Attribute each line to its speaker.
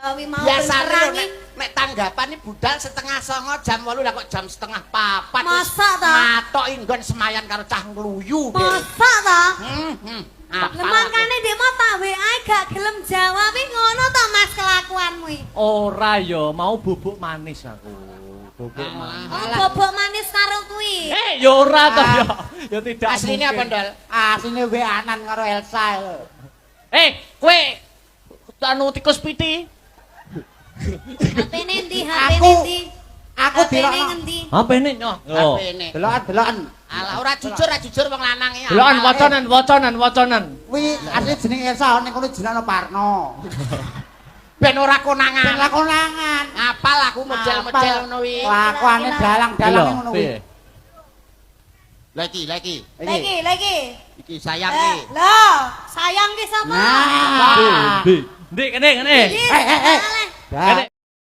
Speaker 1: Biasane nek tanggapan iki budal setengah 09.00 jam 8 lah kok jam setengah 4.
Speaker 2: Masa ta?
Speaker 1: Matoki nggon semayan karo cah ngluyu.
Speaker 2: Masa ta?
Speaker 1: Makane
Speaker 2: ndek mau tak WA gak gelem jawab iki ngono ta Mas kelakuanmu iki.
Speaker 3: Ora ya, mau bubuk manis aku. Bubuk manis.
Speaker 2: Oh, bubuk manis karo kuwi.
Speaker 3: Ya ora ta ya. Ya tidak.
Speaker 1: asline apa, Ndol?
Speaker 4: Asline WA-an karo Elsa.
Speaker 3: Kowe anu tikus piti.
Speaker 2: HP-ne ndi? HP-ne ndi?
Speaker 4: Aku
Speaker 2: HP-ne ngendi?
Speaker 3: HP-ne nyoh.
Speaker 1: HP-ne.
Speaker 4: Delokan.
Speaker 1: Alah ora jujur wong lanang iki.
Speaker 3: Delokan wacanan.
Speaker 4: Kuwi asli jeneng Elsa ning kono jenenge Parno.
Speaker 1: Ben ora konangan.
Speaker 4: Ben konangan.
Speaker 1: Apal aku model-model ngono kuwi.
Speaker 4: Lakuane dalang-dalang ngono kuwi.
Speaker 1: Lagi.
Speaker 2: Lagi.
Speaker 1: Iki sayang iki.
Speaker 2: Loh, sayang ki sama.
Speaker 4: Nah.
Speaker 3: Ndi kene.
Speaker 2: Kene.
Speaker 4: Kene.